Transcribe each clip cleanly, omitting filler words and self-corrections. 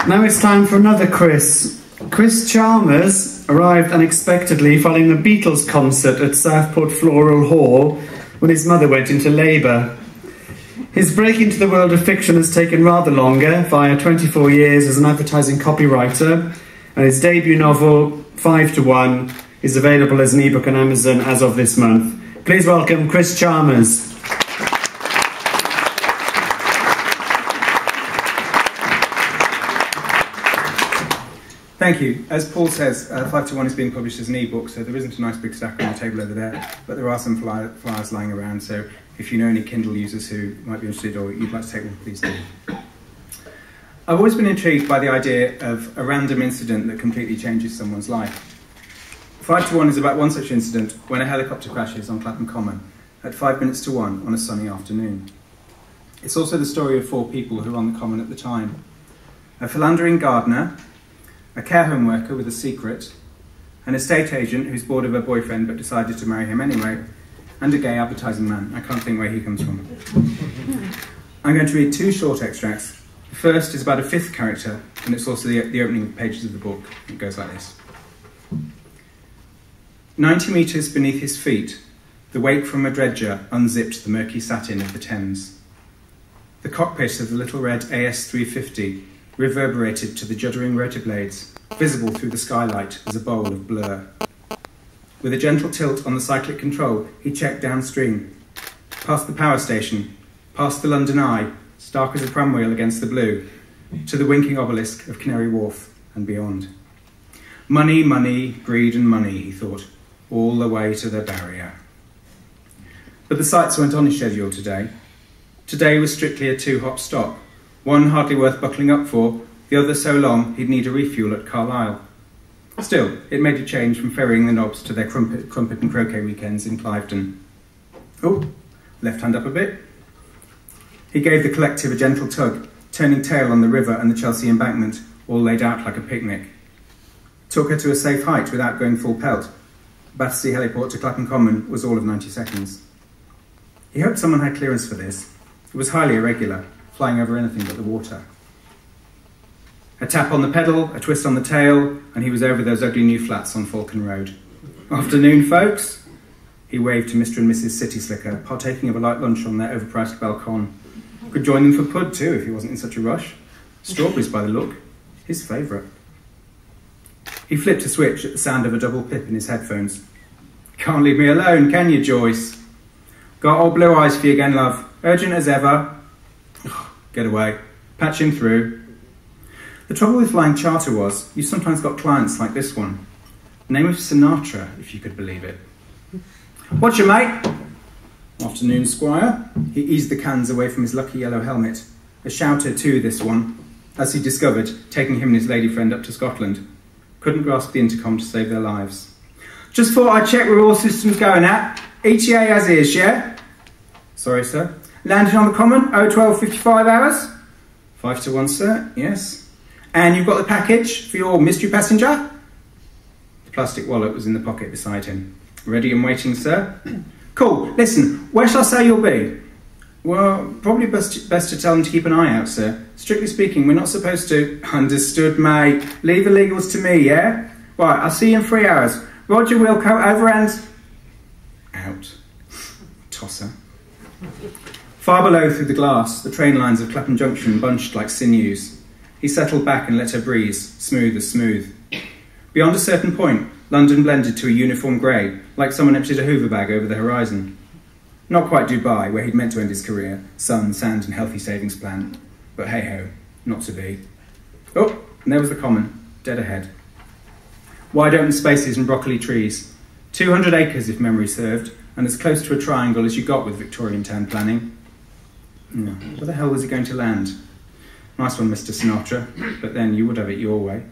Now it's time for another Chris. Chris Chalmers arrived unexpectedly following the Beatles concert at Southport Floral Hall when his mother went into labour. His break into the world of fiction has taken rather longer, via 24 years as an advertising copywriter, and his debut novel, 5 to 1, is available as an ebook on Amazon as of this month. Please welcome Chris Chalmers. Thank you. As Paul says, 5 to 1 is being published as an ebook, so there isn't a nice big stack on the table over there, but there are some flyers lying around, so if you know any Kindle users who might be interested or you'd like to take one, please do. I've always been intrigued by the idea of a random incident that completely changes someone's life. 5 to 1 is about one such incident when a helicopter crashes on Clapham Common at 5 minutes to 1 on a sunny afternoon. It's also the story of 4 people who were on the Common at the time. A philandering gardener, a care home worker with a secret, an estate agent who's bored of her boyfriend but decided to marry him anyway, and a gay advertising man. I can't think where he comes from. I'm going to read 2 short extracts. The first is about a 5th character, and it's also the opening pages of the book. It goes like this. 90 metres beneath his feet, the wake from a dredger unzipped the murky satin of the Thames. The cockpit of the little red AS350 reverberated to the juddering rotor blades, visible through the skylight as a bowl of blur. With a gentle tilt on the cyclic control, he checked downstream, past the power station, past the London Eye, stark as a pram wheel against the blue, to the winking obelisk of Canary Wharf and beyond. Money, money, greed and money, he thought, all the way to the barrier. But the sights weren't on his schedule today. Today was strictly a 2-hop stop. One hardly worth buckling up for, the other so long he'd need a refuel at Carlisle. Still, it made a change from ferrying the knobs to their crumpet and croquet weekends in Cliveden. Oh, left hand up a bit. He gave the collective a gentle tug, turning tail on the river and the Chelsea embankment, all laid out like a picnic. Took her to a safe height without going full pelt. Battersea Heliport to Clapham Common was all of 90 seconds. He hoped someone had clearance for this. It was highly irregular, flying over anything but the water. A tap on the pedal, a twist on the tail, and he was over those ugly new flats on Falcon Road. Afternoon, folks. He waved to Mr. and Mrs. City Slicker, partaking of a light lunch on their overpriced balcon. Could join them for pud too, if he wasn't in such a rush. Strawberries by the look. His favourite. He flipped a switch at the sound of a double pip in his headphones. Can't leave me alone, can you, Joyce? Got old blue eyes for you again, love. Urgent as ever. Get away. Patch him through. The trouble with flying charter was, you sometimes got clients like this one. Name of Sinatra, if you could believe it. What's your mate? Afternoon, Squire. He eased the cans away from his lucky yellow helmet. A shouter too, this one, as he discovered, taking him and his lady friend up to Scotland. Couldn't grasp the intercom to save their lives. Just thought I'd check where all systems going at. ETA as is, yeah? Sorry, sir. Landing on the Common, 012:55 hours? 5 to 1, sir, yes. And you've got the package for your mystery passenger? The plastic wallet was in the pocket beside him. Ready and waiting, sir? Cool. Listen, where shall I say you'll be? Well, probably best to tell them to keep an eye out, sir. Strictly speaking, we're not supposed to... Understood, mate. Leave the legals to me, yeah? Right, I'll see you in 3 hours. Roger Wilco, over and... Out. Tosser. Far below, through the glass, the train lines of Clapham Junction bunched like sinews. He settled back and let her breeze, smooth as smooth. Beyond a certain point, London blended to a uniform grey, like someone emptied a Hoover bag over the horizon. Not quite Dubai, where he'd meant to end his career, sun, sand and healthy savings plan. But hey-ho, not to be. Oh, and there was the Common, dead ahead. Wide open spaces and broccoli trees. 200 acres, if memory served, and as close to a triangle as you got with Victorian town planning. No, where the hell was he going to land? Nice one, Mr. Sinatra, but then you would have it your way.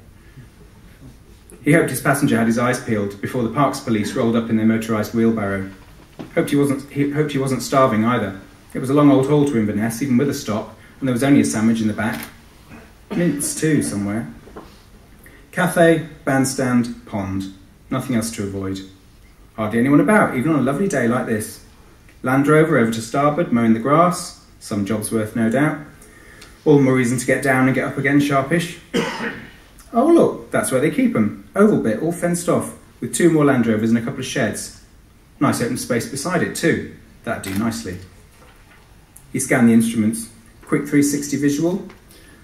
He hoped his passenger had his eyes peeled before the parks police rolled up in their motorised wheelbarrow. Hoped he wasn't starving either. It was a long old haul to Inverness, even with a stop, and there was only a sandwich in the back. Mints too, somewhere. Cafe, bandstand, pond. Nothing else to avoid. Hardly anyone about, even on a lovely day like this. Land Rover over to starboard, mowing the grass. Some jobs worth, no doubt. All the more reason to get down and get up again sharpish. Oh look, that's where they keep them. Oval bit, all fenced off, with 2 more Land Rovers and a couple of sheds. Nice open space beside it too. That'd do nicely. He scanned the instruments. Quick 360 visual.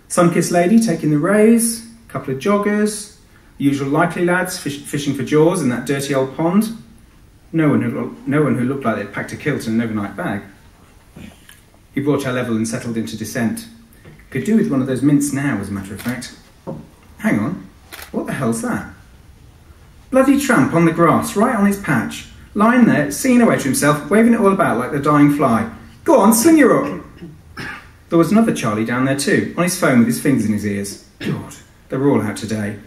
Sun-kissed lady taking the rays, a couple of joggers, usual likely lads fishing for jaws in that dirty old pond. No one who looked like they'd packed a kilt and an overnight bag. He brought her level and settled into descent. Could do with one of those mints now, as a matter of fact. Hang on, what the hell's that? Bloody tramp on the grass, right on his patch. Lying there, singing away to himself, waving it all about like the dying fly. Go on, sling your up. There was another Charlie down there too, on his phone with his fingers in his ears. God, they were all out today.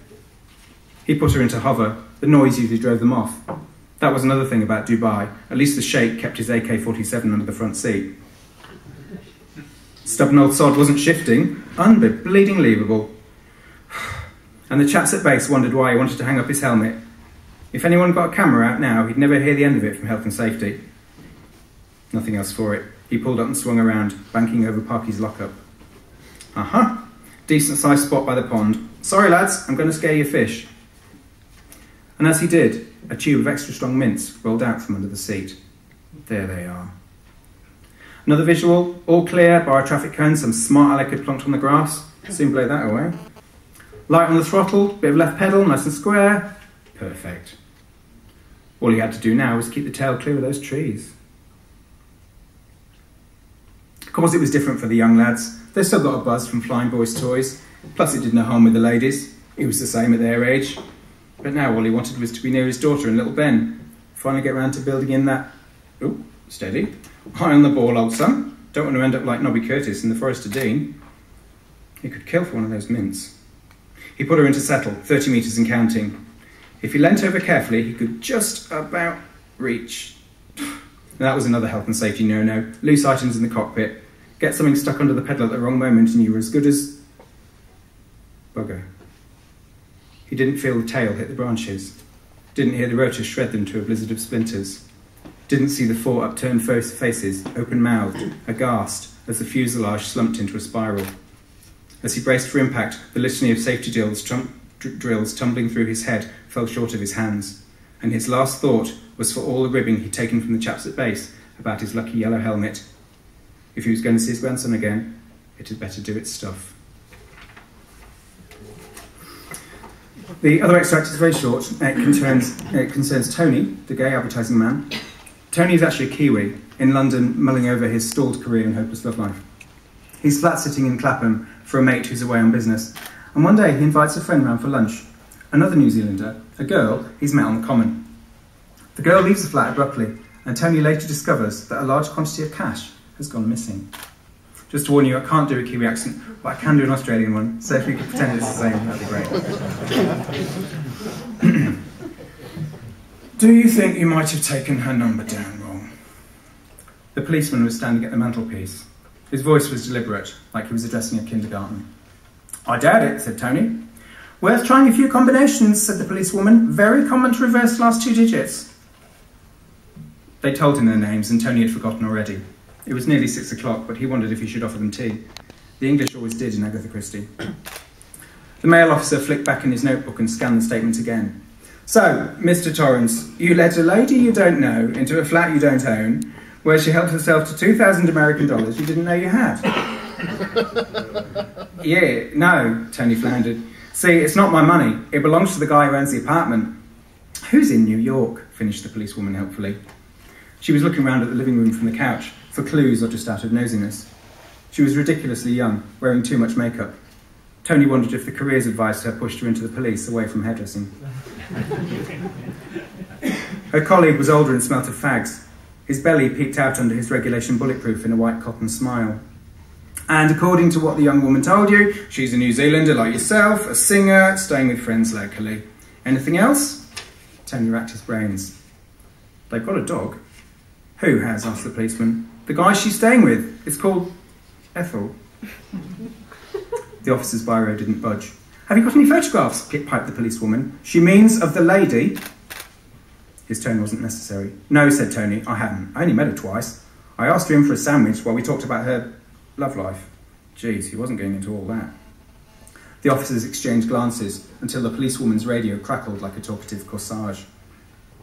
He put her into hover. The noise usually drove them off. That was another thing about Dubai. At least the sheikh kept his AK-47 under the front seat. Stubborn old sod wasn't shifting. Unbelievable. And the chaps at base wondered why he wanted to hang up his helmet. If anyone got a camera out now, he'd never hear the end of it from health and safety. Nothing else for it. He pulled up and swung around, banking over Parky's lockup. Aha! Decent-sized spot by the pond. Sorry, lads, I'm going to scare your fish. And as he did, a tube of extra strong mints rolled out from under the seat. There they are. Another visual, all clear, bar a traffic cone, some smart aleck had plonked on the grass. Soon blow that away. Light on the throttle, bit of left pedal, nice and square. Perfect. All he had to do now was keep the tail clear of those trees. Of course, it was different for the young lads. They still got a buzz from flying boys' toys. Plus, it did no harm with the ladies. He was the same at their age. But now all he wanted was to be near his daughter and little Ben. Finally get round to building in that... Ooh, steady. High on the ball, old son. Don't want to end up like Nobby Curtis in the Forest of Dean. He could kill for one of those mints. He put her into settle, 30 metres and counting. If he leant over carefully, he could just about reach. That was another health and safety no-no. Loose items in the cockpit. Get something stuck under the pedal at the wrong moment and you were as good as... bugger. He didn't feel the tail hit the branches. Didn't hear the rotors shred them to a blizzard of splinters. Didn't see the 4 upturned faces, open-mouthed, aghast, as the fuselage slumped into a spiral. As he braced for impact, the litany of safety drills tumbling through his head fell short of his hands, and his last thought was for all the ribbing he'd taken from the chaps at base about his lucky yellow helmet. If he was going to see his grandson again, it had better do its stuff. The other extract is very short. It concerns Tony, the gay advertising man. Tony is actually a Kiwi, in London, mulling over his stalled career and hopeless love life. He's flat-sitting in Clapham for a mate who's away on business, and one day he invites a friend round for lunch, another New Zealander, a girl he's met on the common. The girl leaves the flat abruptly, and Tony later discovers that a large quantity of cash has gone missing. Just to warn you, I can't do a Kiwi accent, but I can do an Australian one, so if you could pretend it's the same, that'd be great. Do you think you might have taken her number down wrong? The policeman was standing at the mantelpiece. His voice was deliberate, like he was addressing a kindergarten. I doubt it, said Tony. Worth trying a few combinations, said the policewoman. Very common to reverse the last 2 digits. They told him their names, and Tony had forgotten already. It was nearly 6 o'clock, but he wondered if he should offer them tea. The English always did in Agatha Christie. The male officer flicked back in his notebook and scanned the statement again. So, Mr. Torrance, you let a lady you don't know into a flat you don't own, where she helped herself to 2,000 American dollars you didn't know you had. Yeah, no, Tony floundered. See, it's not my money. It belongs to the guy who owns the apartment. Who's in New York? Finished the policewoman helpfully. She was looking round at the living room from the couch for clues or just out of nosiness. She was ridiculously young, wearing too much makeup. Tony wondered if the careers advisor pushed her into the police away from hairdressing. Her colleague was older and smelt of fags. His belly peeked out under his regulation bulletproof in a white cotton smile. And according to what the young woman told you, she's a New Zealander like yourself, a singer, staying with friends locally. Anything else? Tony racked his brains. They've got a dog. Who has? Asked the policeman. The guy she's staying with. It's called Ethel. The officer's biro didn't budge. Have you got any photographs? Piped the policewoman. She means of the lady. His tone wasn't necessary. No, said Tony, I haven't. I only met her twice. I asked her in for a sandwich while we talked about her love life. Geez, he wasn't going into all that. The officers exchanged glances until the policewoman's radio crackled like a talkative corsage.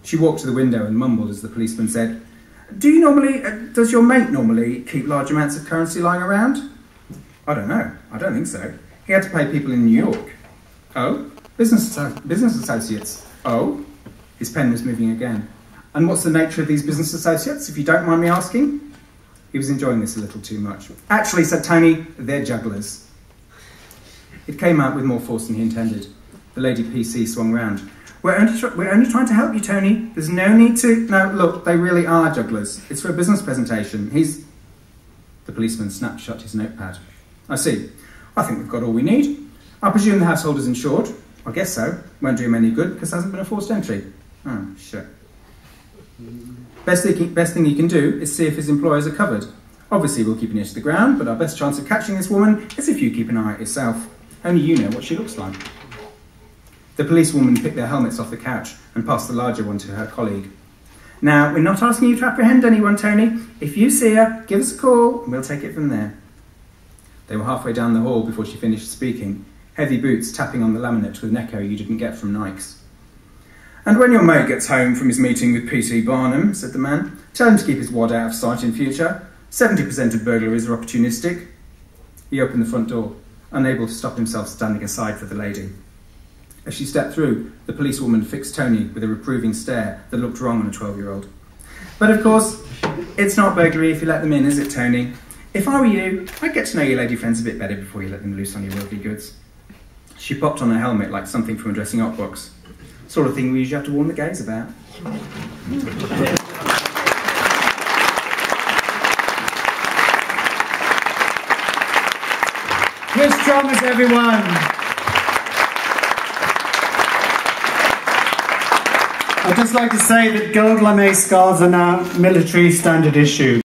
She walked to the window and mumbled as the policeman said, does your mate normally keep large amounts of currency lying around? I don't know. I don't think so. He had to pay people in New York. Oh? Business associates. Oh? His pen was moving again. And what's the nature of these business associates, if you don't mind me asking? He was enjoying this a little too much. Actually, said Tony, they're jugglers. It came out with more force than he intended. The lady PC swung round. We're only trying to help you, Tony. There's no need to... No, look, they really are jugglers. It's for a business presentation. The policeman snapped shut his notepad. I see. I think we've got all we need. I presume the household is insured. I guess so. Won't do him any good because there hasn't been a forced entry. Oh, shit. Best thing he can do is see if his employers are covered. Obviously, we'll keep an ear to the ground, but our best chance of catching this woman is if you keep an eye out yourself. Only you know what she looks like. The policewoman picked their helmets off the couch and passed the larger one to her colleague. Now, we're not asking you to apprehend anyone, Tony. If you see her, give us a call and we'll take it from there. They were halfway down the hall before she finished speaking, heavy boots tapping on the laminate with an echo you didn't get from Nike's. And when your mate gets home from his meeting with P.T. Barnum, said the man, tell him to keep his wad out of sight in future. 70% of burglaries are opportunistic. He opened the front door, unable to stop himself standing aside for the lady. As she stepped through, the policewoman fixed Tony with a reproving stare that looked wrong on a 12-year-old. But of course, it's not burglary if you let them in, is it, Tony? If I were you, I'd get to know your lady friends a bit better before you let them loose on your worldly goods. She popped on her helmet like something from a dressing-up box. Sort of thing we usually have to warn the gays about. Chris Chalmers, everyone! I'd just like to say that gold lame scarves are now military standard issue.